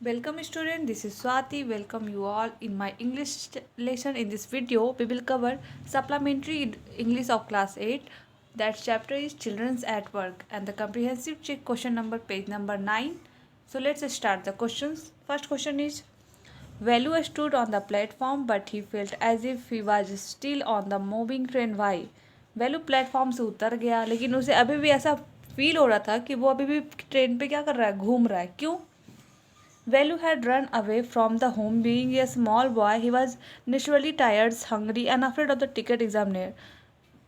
Welcome student, this is Swati. Welcome you all in my English lesson. In this video, we will cover supplementary English of class 8. That chapter is Children's at Work and the comprehensive check question number page number 9. So let's start the questions. First question is Velu stood on the platform but he felt as if he was still on the moving train. Why? Velu platform से उतर गया लेकिन उसे अभी भी ऐसा feel हो रहा था कि वो अभी भी ट्रेन पे क्या कर रहा है, घूम रहा है. क्यों? Velu had run away from the home. Being a small boy, he was naturally tired, hungry, and afraid of the ticket examiner.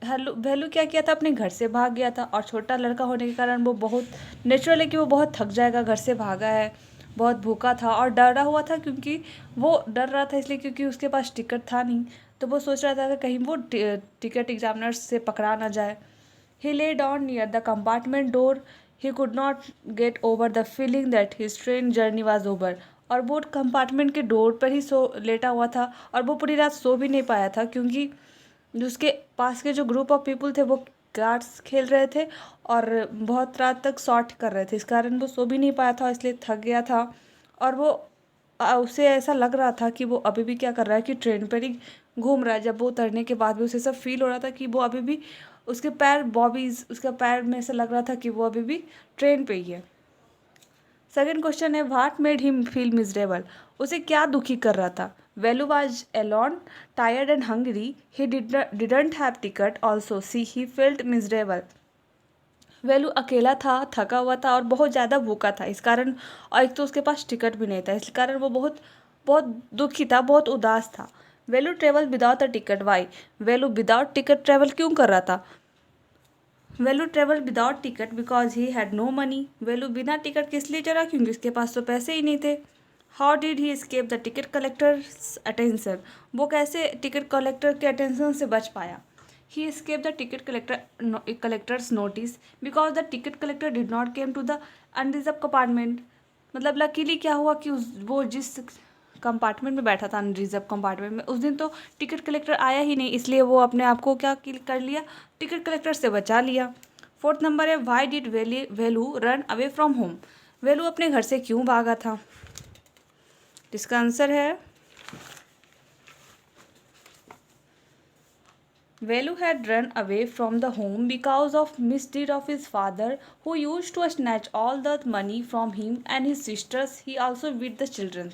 वेलू क्या किया था, अपने घर से भाग गया था और छोटा लड़का होने के कारण वो बहुत नेचुरल है कि वो बहुत थक जाएगा, घर से भागा है, बहुत भूखा था और डरा हुआ था क्योंकि वो डर रहा था इसलिए क्योंकि उसके पास टिकट था नहीं. तो वो सोच रहा था कि कहीं वो टिकट एग्जामिनर से पकड़ा ना जाए. He lay down near the compartment door. He could not get over the feeling that his train journey was over. और वो कंपार्टमेंट के डोर पर ही लेटा हुआ था और वो पूरी रात सो भी नहीं पाया था क्योंकि जो उसके पास के जो ग्रुप ऑफ पीपल थे वो कार्ड्स खेल रहे थे और बहुत रात तक सॉर्ट कर रहे थे. इस कारण वो सो भी नहीं पाया था, इसलिए थक गया था. और वो उसे ऐसा लग रहा था कि वो अभी भी क्या कर रहा है कि ट्रेन पर ही घूम रहा है. जब वो उतरने के बाद भी उसे सब फील हो रहा था कि वो अभी भी उसके पैर बॉबीज उसका पैर में ऐसा लग रहा था कि वो अभी भी ट्रेन पे ही है. सेकेंड क्वेश्चन है what made him feel miserable. उसे क्या दुखी कर रहा था. Velu was alone, tired and hungry. He didn't have ticket also. So he felt miserable. Velu अकेला था, थका हुआ था और बहुत ज़्यादा भूखा था. इस कारण और एक तो उसके पास टिकट भी नहीं था, इस कारण वो बहुत बहुत दुखी था, बहुत उदास था. Velu travel without a ticket. Why? Velu without ticket travel क्यों कर रहा था. Velu travel without ticket because he had no money. Velu बिना टिकट किस लिए चला, क्योंकि उसके पास तो पैसे ही नहीं थे. How did he escape the ticket collector's attention. वो कैसे टिकट कलेक्टर के अटेंशन से बच पाया. He escaped the ticket collector's notice because the ticket collector did not came to the unreserve compartment. मतलब लकीली क्या हुआ कि वो जिस कंपार्टमेंट में बैठा था, अनरिजर्व कंपार्टमेंट में, उस दिन तो टिकट कलेक्टर आया ही नहीं, इसलिए वो अपने आप को क्या कर लिया, टिकट कलेक्टर से बचा लिया. फोर्थ नंबर है why did Velu run away from home. Velu अपने घर से क्यों भागा था. इसका आंसर है Velu had run away from the home because of misdeed of his father, who used to snatch all the money from him and his sisters. He also beat the children.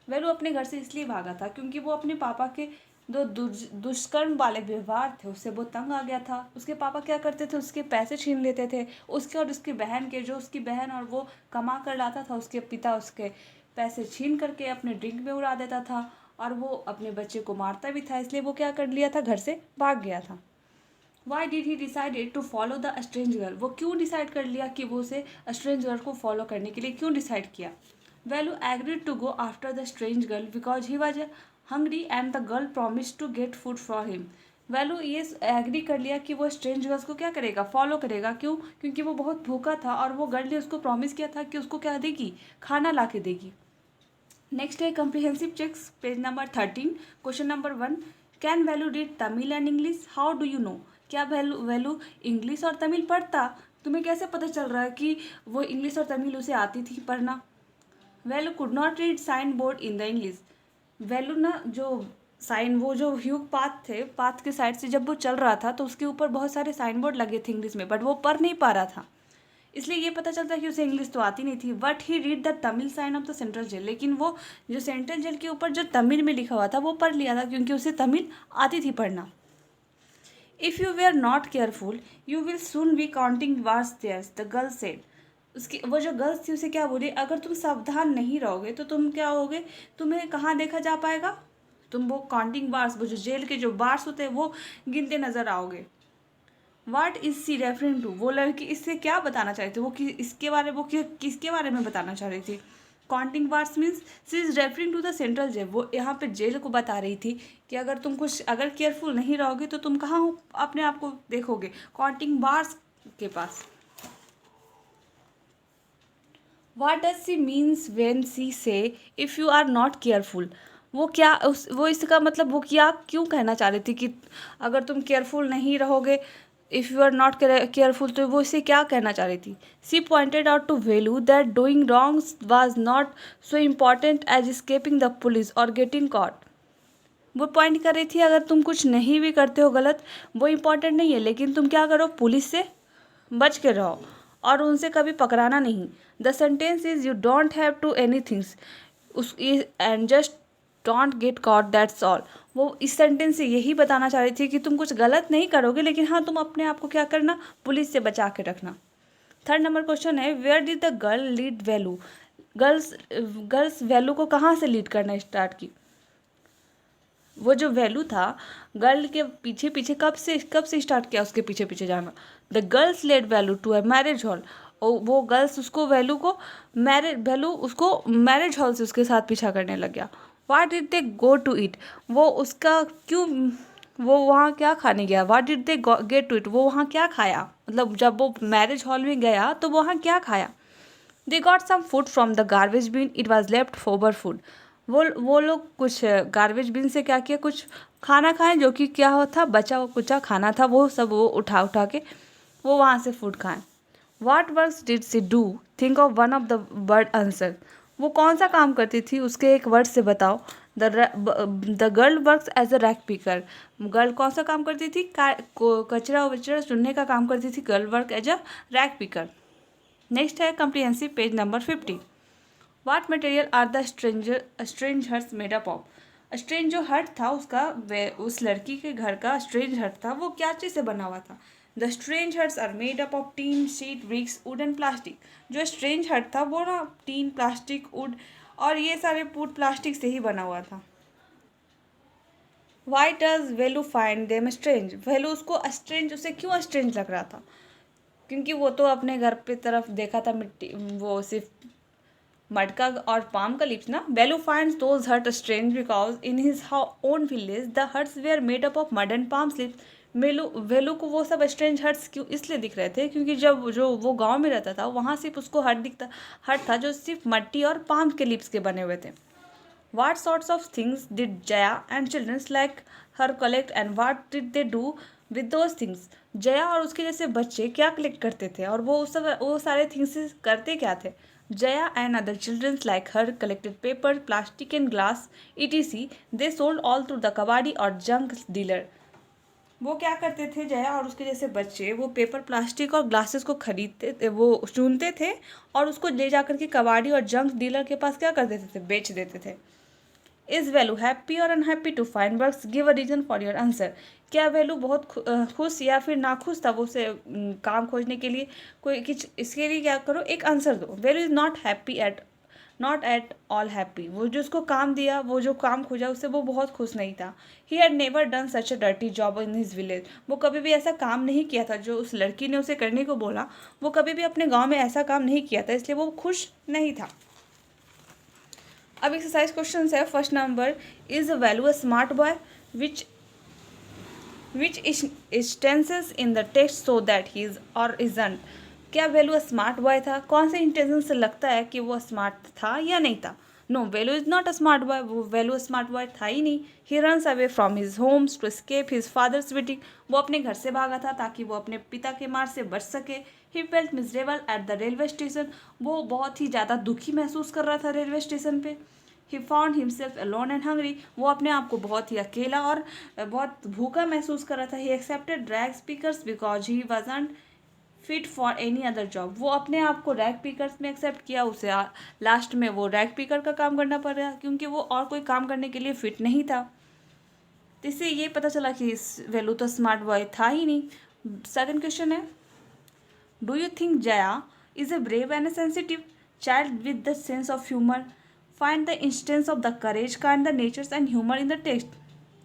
वेलू अपने घर से इसलिए भागा था क्योंकि वो अपने पापा के दो दुष्कर्म वाले व्यवहार थे, उससे वो तंग आ गया था. उसके पापा क्या करते थे, उसके पैसे छीन लेते थे, उसके और उसकी बहन के. जो उसकी बहन और वो कमा कर लाता था, उसके पिता उसके पैसे छीन करके अपने ड्रिंक में उड़ा देता था और वो अपने बच्चे को मारता भी था. इसलिए वो क्या कर लिया था, घर से भाग गया था. Why did he decided to follow the strange girl. वो क्यों डिसाइड कर लिया कि वो उसे स्ट्रेंज गर्ल को फॉलो करने के लिए क्यों डिसाइड किया. Velu agreed to go after the strange girl because he was hungry and the girl promise to get food for him. Velu ये एग्री कर लिया कि वो स्ट्रेंज गर्ल्स को क्या करेगा, फॉलो करेगा. क्यों? क्योंकि वो बहुत भूखा था और वो गर्ल ने उसको प्रॉमिस किया था कि उसको क्या देगी, खाना ला के देगी. नेक्स्ट है comprehensive checks page number 13. Question number 1 can Velu read Tamil and English. How do you know. क्या वेलू इंग्लिश और तमिल पढ़ता. तुम्हें कैसे पता चल रहा है कि वो इंग्लिश और तमिल उसे आती थी पढ़ना. Velu could not read sign board in the English. Velu ना जो साइन, वो जो ह्यूग पाथ थे, पाथ के साइड से जब वो चल रहा था तो उसके ऊपर बहुत सारे साइन बोर्ड लगे थे इंग्लिश में, बट वो पढ़ नहीं पा रहा था. इसलिए ये पता चलता है कि उसे इंग्लिश तो आती नहीं थी. But he read the Tamil sign of the central jail. लेकिन वो जो सेंट्रल जेल के ऊपर जो तमिल में लिखा हुआ था वो पढ़ लिया था क्योंकि उसे तमिल आती थी पढ़ना. If you were not careful you will soon be counting wars there's the girl said. उसकी वो जो गर्ल्स थी उसे क्या बोली, अगर तुम सावधान नहीं रहोगे तो तुम क्या होगे, तुम्हें कहाँ देखा जा पाएगा, तुम वो काउंटिंग बार्स, वो जो जेल के जो बार्स होते हैं वो गिनते नजर आओगे. What is she referring to. वो लड़की इससे क्या बताना चाह रही थी, वो इसके बारे वो किसके बारे में बताना चाह रही थी. Counting bars means she is referring to the central jail. वो यहाँ पे जेल को बता रही थी कि अगर तुम कुछ अगर केयरफुल नहीं रहोगे तो तुम कहाँ हो, अपने आप को देखोगे, काउंटिंग बार्स के पास. What does she means when she say if you are not careful. वो इसका मतलब वो क्या क्यों कहना चाह रही थी कि अगर तुम केयरफुल नहीं रहोगे if you are not careful, तो वो इसे क्या कहना चाह रही थी? She pointed out to Velu that doing wrongs was not so important as escaping the police और गेटिंग caught। वो पॉइंट कर रही थी अगर तुम कुछ नहीं भी करते हो गलत, वो इम्पॉर्टेंट नहीं है, लेकिन तुम क्या करो, पुलिस से बच के रहो और उनसे कभी पकड़ाना नहीं। The sentence is you don't have to any things उस and just don't get caught, that's all. वो इस सेंटेंस से यही बताना चाह रही थी कि तुम कुछ गलत नहीं करोगे, लेकिन हाँ, तुम अपने आप को क्या करना, पुलिस से बचा के रखना। थर्ड नंबर क्वेश्चन है, where did the girl lead value? Girls value को कहाँ से लीड करना स्टार्ट की? वो जो वैल्यू था, गर्ल के पीछे पीछे कब से स्टार्ट किया उसके पीछे पीछे जाना? The girls led value to a marriage hall. और वो गर्ल्स उसको वैल्यू उसको मैरिज हॉल से उसके साथ पीछा करने लग गया। What did they go to it? वो उसका क्यों, वो वहाँ क्या खाने गया? What did they get to it? वो वहाँ क्या खाया? मतलब जब वो मैरिज हॉल में गया तो वहाँ क्या खाया? They got some food from the garbage bin, it was left over food. वो लोग कुछ गार्बेज बिन से क्या किया, कुछ खाना खाएं जो कि क्या हो था, बचा कुचा खाना था, वो सब वो उठा उठा के वो वहाँ से फूड खाएं। What works did she do? Think of one of the word answer. वो कौन सा काम करती थी, उसके एक वर्ड से बताओ। The girl works as a rack picker. Girl कौन सा काम करती थी? कचरा वचरा चुनने का काम करती थी। Girl work as a rack picker. Next है comprehensive page number 50। What material are the strange huts made up of? Strange जो हट था उसका, उस लड़की के घर का स्ट्रेंज हट था, वो क्या चीज़ से बना हुआ था? The strange huts are made up of tin, sheet, bricks, wood and plastic. जो स्ट्रेंज हट था वो ना टीन, प्लास्टिक, वुड और ये सारे वुड प्लास्टिक से ही बना हुआ था। Why does Velu find them strange? Velu उसको स्ट्रेंज, उसे क्यों स्ट्रेंज लग रहा था? क्योंकि वो तो अपने घर पे तरफ देखा था, मिट्टी, वो सिर्फ मटका और पाम का लीव्स ना। Velu finds those hut strange because in his own village the huts were made up of mud and palm leaves. Velu को वो सब स्ट्रेंज हट्स क्यों इसलिए दिख रहे थे, क्योंकि जब जो वो गांव में रहता था वहाँ सिर्फ उसको हट था जो सिर्फ मट्टी और पाम के लीव्स के बने हुए थे। What sorts of things did Jaya and children like her collect and what did they do with those things? Jaya और उसके जैसे बच्चे क्या कलेक्ट करते थे और वो सारे थिंग्स करते क्या थे? Jaya and other children like her collected paper, plastic and glass, etc. They sold all through the कबाड़ी और जंक डीलर। वो क्या करते थे, जया और उसके जैसे बच्चे, वो पेपर, प्लास्टिक और ग्लासेस को खरीदते थे, वो चुनते थे और उसको ले जाकर के कबाड़ी और जंक डीलर के पास क्या कर देते थे, बेच देते थे। इज़ वैल्यू हैप्पी और unhappy to find works? Give a reason for your answer. क्या वैल्यू बहुत खुश या फिर नाखुश था वो उसे काम खोजने के लिए? कोई कुछ इसके लिए क्या करो, एक आंसर दो। Value is not at all happy. वो जो उसको काम दिया, वो जो काम खोजा, उससे वो बहुत खुश नहीं था। He had never done such a dirty job in his village. वो कभी भी ऐसा काम नहीं किया था जो उस लड़की ने उसे करने को बोला, वो कभी भी अपने गाँव में ऐसा काम नहीं किया था, इसलिए वो खुश नहीं था। अब एक्सरसाइज क्वेश्चन है। First number, is value a smart boy? Which instances in the text so that he is और इजंट? क्या वैल्यू स्मार्ट बॉय था? कौन से इंटेंशन से लगता है कि वो स्मार्ट था या नहीं था? No, value is not a smart boy. वो वैल्यू स्मार्ट बॉय था ही नहीं। He runs away from his homes to escape his father's beating. वो अपने घर से भागा था ताकि वो अपने पिता के मार से बच सके। ही felt miserable at the railway station. वो बहुत ही ज़्यादा दुखी महसूस कर रहा था रेलवे स्टेशन पे। He found himself alone and hungry. वो अपने आप को बहुत ही अकेला और बहुत भूखा महसूस कर रहा था। He accepted rag speakers because he wasn't fit for any other job. वो अपने आप को रैग पिकर्स में एक्सेप्ट किया, उसे लास्ट में वो रैग पिकर का काम करना पड़ रहा क्योंकि वो और कोई काम करने के लिए फिट नहीं था। तो इससे ये पता चला कि इस वैल्यू तो स्मार्ट बॉय था ही नहीं। सेकंड क्वेश्चन है, do you think Jaya is a brave and sensitive child with the sense of humour? Find the instance of the courage kind the natures and humour in the text.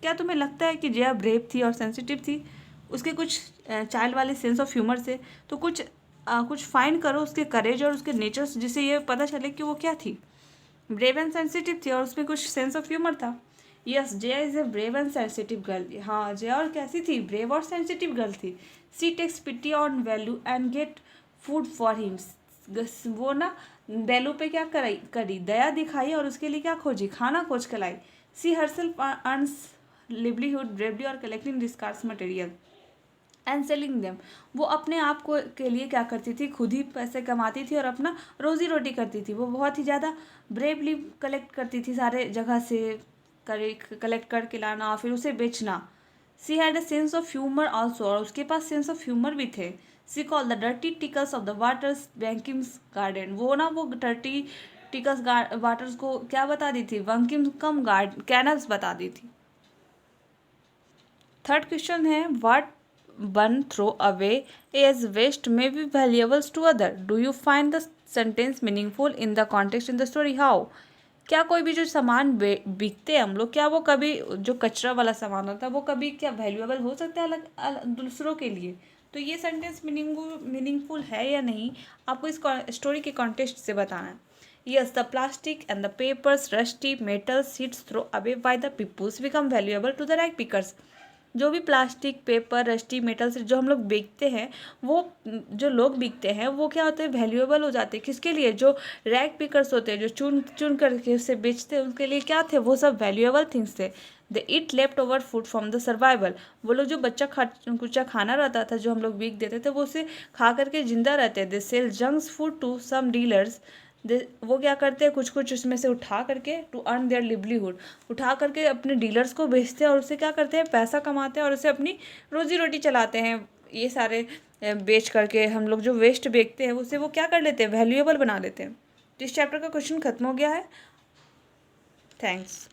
क्या तुम्हें लगता है कि Jaya brave थी और sensitive थी, उसके कुछ चाइल्ड वाले सेंस ऑफ ह्यूमर से? तो कुछ फाइंड करो उसके करेज और उसके नेचर्स, जिससे ये पता चले कि वो क्या थी। ब्रेव एंड सेंसिटिव थी और उसमें कुछ सेंस ऑफ ह्यूमर था। Yes, Jaya is a brave and sensitive girl. हाँ, जया और कैसी थी, ब्रेव और सेंसिटिव गर्ल थी। She takes pity on Velu and get food for him. वो ना वैल्यू पे क्या करी, दया दिखाई और उसके लिए क्या खोजी, खाना खोज कर लाई। She herself earns livelihood bravely और collecting discards material. And selling them. वो अपने आप को के लिए क्या करती थी, खुद ही पैसे कमाती थी और अपना रोजी रोटी करती थी। वो बहुत ही ज़्यादा ब्रेवली कलेक्ट करती थी सारे जगह से, कलेक्ट करके लाना और फिर उसे बेचना। She had a sense of humour also, और उसके पास सेंस ऑफ ह्यूमर भी थे। She call the dirty trickles of the waters बैंकिम्स गार्डन। वो ना वो डर्टी टिकल्स वाटर्स को क्या बता दी थी, वंकिम्स कम गार्ड कैनल्स बता दी थी। थर्ड क्वेश्चन है, what one throw away as waste may be valuables to other, do you find the sentence meaningful in the context in the story, how. क्या कोई भी जो सामान बिकते हैं हम लोग, क्या वो कभी जो कचरा वाला सामान होता है वो कभी क्या वैल्यूएबल हो सकता है अलग दूसरों के लिए। तो ये सेंटेंस मीनिंगफुल है या नहीं, आपको इस स्टोरी के कॉन्टेक्स्ट से बताना है। Yes, the plastic and the papers rusty metal seeds throw away by the peoples become valuable to the rag pickers. जो भी प्लास्टिक पेपर रस्टी मेटल से जो हम लोग बेचते हैं, वो जो लोग बिकते हैं वो क्या होते हैं, वैल्यूएबल हो जाते हैं। किसके लिए, जो रैग पिकर्स होते हैं, जो चुन चुन करके उसे बेचते हैं, उनके लिए क्या थे, वो सब वैल्यूएबल थिंग्स थे। They eat left over food from the survival. वो लोग जो बच्चा कुचा खाना रहता था जो हम लोग बिक देते थे, वो उसे खा करके जिंदा रहते। They sell junks food to some dealers. वो क्या करते हैं, कुछ कुछ उसमें से उठा करके टू अर्न देयर लिवलीहुड, उठा करके अपने डीलर्स को बेचते हैं और उससे क्या करते हैं, पैसा कमाते हैं और उससे अपनी रोजी रोटी चलाते हैं। ये सारे बेच करके हम लोग जो वेस्ट बेचते हैं उसे वो क्या कर लेते हैं, वैल्यूएबल बना लेते हैं। तो इस चैप्टर का क्वेश्चन खत्म हो गया है। थैंक्स।